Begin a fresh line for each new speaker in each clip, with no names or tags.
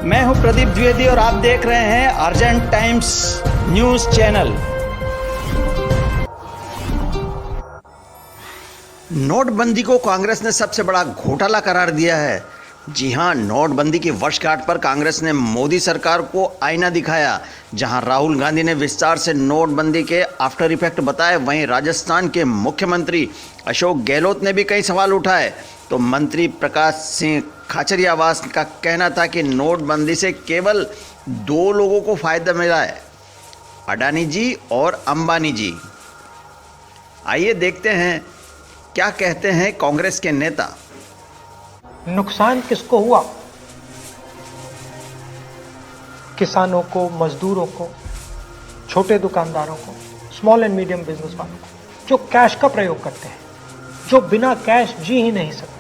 मैं हूं प्रदीप द्विवेदी और आप देख रहे हैं अर्जेंट टाइम्स न्यूज चैनल। नोटबंदी को कांग्रेस ने सबसे बड़ा घोटाला करार दिया है। जी हां, नोटबंदी की वर्षगांठ पर कांग्रेस ने मोदी सरकार को आईना दिखाया। जहां राहुल गांधी ने विस्तार से नोटबंदी के आफ्टर इफेक्ट बताए, वहीं राजस्थान के मुख्यमंत्री अशोक गहलोत ने भी कई सवाल उठाए। तो मंत्री प्रकाश सिंह खाचरियावास का कहना था कि नोटबंदी से केवल दो लोगों को फायदा मिला है, अडानी जी और अंबानी जी। आइए देखते हैं क्या कहते हैं कांग्रेस के नेता।
नुकसान किसको हुआ? किसानों को, मजदूरों को, छोटे दुकानदारों को, स्मॉल एंड मीडियम बिजनेस वालों को, जो कैश का प्रयोग करते हैं, जो बिना कैश जी ही नहीं सकते।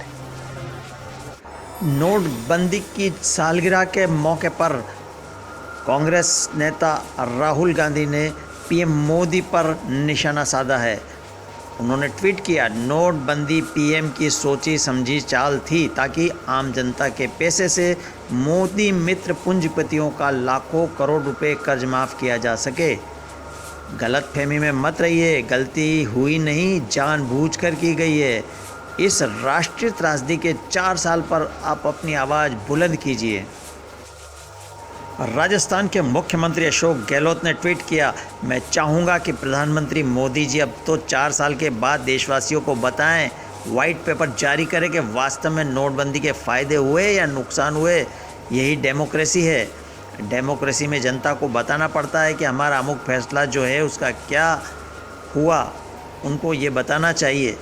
नोटबंदी की सालगिरह के मौके पर कांग्रेस नेता राहुल गांधी ने पीएम मोदी पर निशाना साधा है। उन्होंने ट्वीट किया, नोटबंदी पीएम की सोची समझी चाल थी ताकि आम जनता के पैसे से मोदी मित्र पूंजीपतियों का लाखों करोड़ रुपए कर्ज माफ़ किया जा सके। गलतफहमी में मत रहिए, गलती हुई नहीं, जानबूझकर की गई है। इस राष्ट्रीय त्रासदी के 4 साल पर आप अपनी आवाज़ बुलंद कीजिए। राजस्थान के मुख्यमंत्री अशोक गहलोत ने ट्वीट किया, मैं चाहूँगा कि प्रधानमंत्री मोदी जी अब तो 4 साल के बाद देशवासियों को बताएं, वाइट पेपर जारी करें कि वास्तव में नोटबंदी के फ़ायदे हुए या नुकसान हुए। यही डेमोक्रेसी है। डेमोक्रेसी में जनता को बताना पड़ता है कि हमारा अमुक फैसला जो है उसका क्या हुआ, उनको ये बताना चाहिए।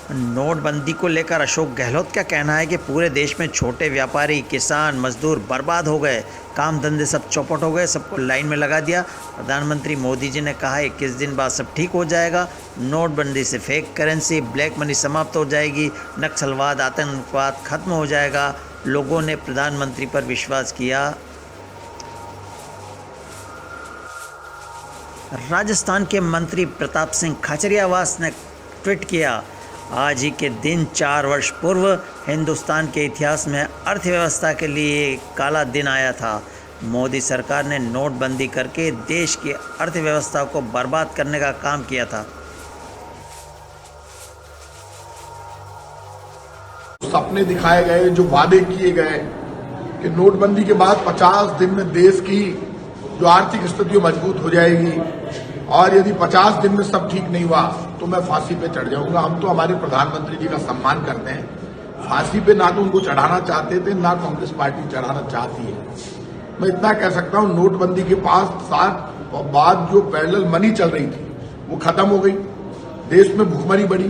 नोटबंदी को लेकर अशोक गहलोत का कहना है कि पूरे देश में छोटे व्यापारी, किसान, मजदूर बर्बाद हो गए, काम धंधे सब चौपट हो गए, सबको लाइन में लगा दिया। प्रधानमंत्री मोदी जी ने कहा 21 दिन बाद सब ठीक हो जाएगा। नोटबंदी से फेक करेंसी, ब्लैक मनी समाप्त हो जाएगी, नक्सलवाद, आतंकवाद खत्म हो जाएगा। लोगों ने प्रधानमंत्री पर विश्वास किया। राजस्थान के मंत्री प्रताप सिंह खाचरियावास ने ट्वीट किया, आज ही के दिन 4 वर्ष पूर्व हिंदुस्तान के इतिहास में अर्थव्यवस्था के लिए एक काला दिन आया था। मोदी सरकार ने नोटबंदी करके देश की अर्थव्यवस्था को बर्बाद करने का काम किया था।
सपने दिखाए गए, जो वादे किए गए कि नोटबंदी के बाद 50 दिन में देश की जो आर्थिक स्थिति मजबूत हो जाएगी और यदि 50 दिन में सब ठीक नहीं हुआ तो मैं फांसी पे चढ़ जाऊंगा। हम तो हमारे प्रधानमंत्री जी का सम्मान करते हैं। फांसी पे ना तो उनको चढ़ाना चाहते थे, ना कांग्रेस पार्टी चढ़ाना चाहती है। मैं इतना कह सकता हूं, नोटबंदी के बाद जो पैरेलल मनी चल रही थी वो खत्म हो गई। देश में भुखमरी बढ़ी,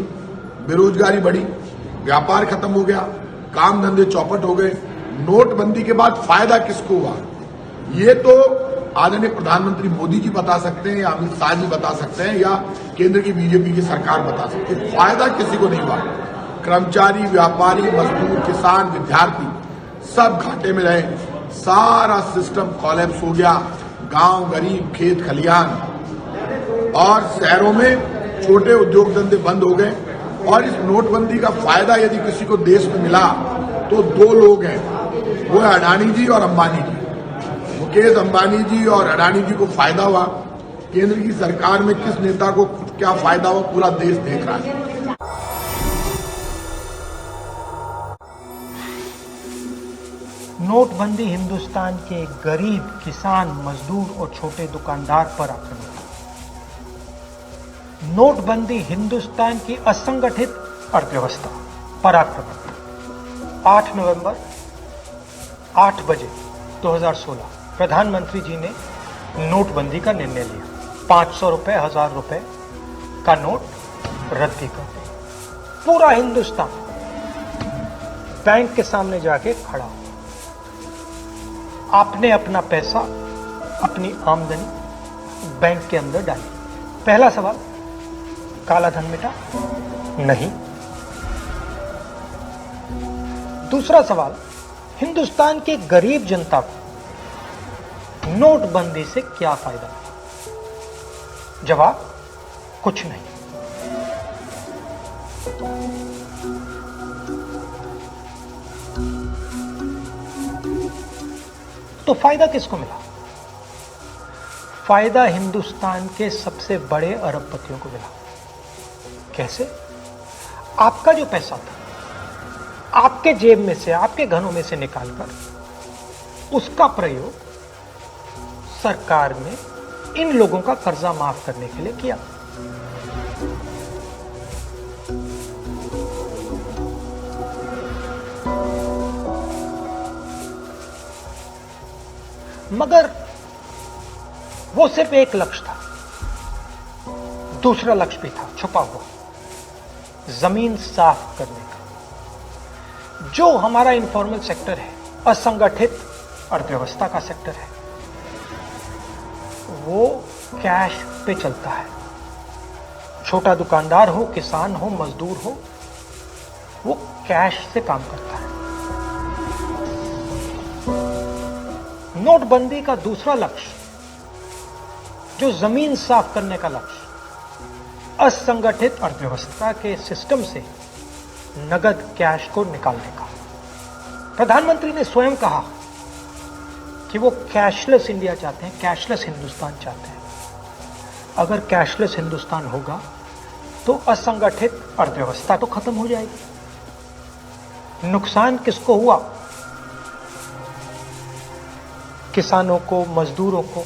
बेरोजगारी बढ़ी, व्यापार खत्म हो गया, काम धंधे चौपट हो गए। नोटबंदी के बाद फायदा किसको हुआ, ये तो आदरणीय प्रधानमंत्री मोदी जी बता सकते हैं, या अमित शाह जी बता सकते हैं, या केंद्र की बीजेपी की सरकार बता सकती है। फायदा किसी को नहीं हुआ। कर्मचारी, व्यापारी, मजदूर, किसान, विद्यार्थी सब घाटे में रहे। सारा सिस्टम कोलैप्स हो गया। गांव गरीब, खेत खलिहान और शहरों में छोटे उद्योग धंधे बंद हो गए। और इस नोटबंदी का फायदा यदि किसी को देश में मिला तो 2 लोग हैं, वो है अडानी जी और अंबानी जी। मुकेश अंबानी जी और अडानी जी को फायदा हुआ। केंद्र की सरकार में किस नेता को क्या फायदा हुआ, पूरा देश देख रहा है।
नोटबंदी हिंदुस्तान के गरीब, किसान, मजदूर और छोटे दुकानदार पर आक्रमण था। नोटबंदी हिंदुस्तान की असंगठित अर्थव्यवस्था पर आक्रमण। 8 नवंबर 8 बजे 2016 प्रधानमंत्री जी ने नोटबंदी का निर्णय लिया। 500 रुपए, 1000 रुपए का नोट रद्द कर दिया। पूरा हिंदुस्तान बैंक के सामने जाके खड़ा हुआ। आपने अपना पैसा, अपनी आमदनी बैंक के अंदर डाली। पहला सवाल, काला धन मिटा? नहीं। दूसरा सवाल, हिंदुस्तान के गरीब जनता को नोटबंदी से क्या फायदा? जवाब, कुछ नहीं। तो फायदा किसको मिला? फायदा हिंदुस्तान के सबसे बड़े अरबपतियों को मिला। कैसे? आपका जो पैसा था आपके जेब में से, आपके घरों में से निकालकर उसका प्रयोग सरकार ने इन लोगों का कर्जा माफ करने के लिए किया। मगर वो सिर्फ एक लक्ष्य था, दूसरा लक्ष्य भी था छुपा हुआ, जमीन साफ करने का। जो हमारा इनफॉर्मल सेक्टर है, असंगठित अर्थव्यवस्था का सेक्टर है, वो कैश पे चलता है। छोटा दुकानदार हो, किसान हो, मजदूर हो, वो कैश से काम करता है। नोटबंदी का दूसरा लक्ष्य, जो जमीन साफ करने का लक्ष्य, असंगठित अर्थव्यवस्था के सिस्टम से नगद कैश को निकालने का। प्रधानमंत्री ने स्वयं कहा कि वो कैशलेस इंडिया चाहते हैं, कैशलेस हिंदुस्तान चाहते हैं। अगर कैशलेस हिंदुस्तान होगा तो असंगठित अर्थव्यवस्था तो खत्म हो जाएगी। नुकसान किसको हुआ? किसानों को, मजदूरों को,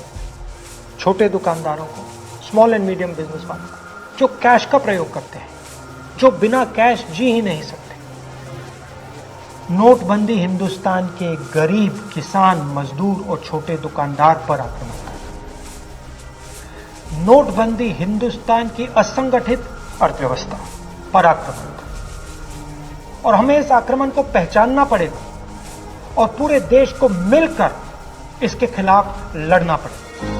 छोटे दुकानदारों को, स्मॉल एंड मीडियम बिजनेस वालों को, जो कैश का प्रयोग करते हैं, जो बिना कैश जी ही नहीं सकते। नोटबंदी हिंदुस्तान के गरीब, किसान, मजदूर और छोटे दुकानदार पर आक्रमण था। नोटबंदी हिंदुस्तान की असंगठित अर्थव्यवस्था पर आक्रमण था। और हमें इस आक्रमण को पहचानना पड़ेगा और पूरे देश को मिलकर इसके खिलाफ लड़ना पड़ेगा।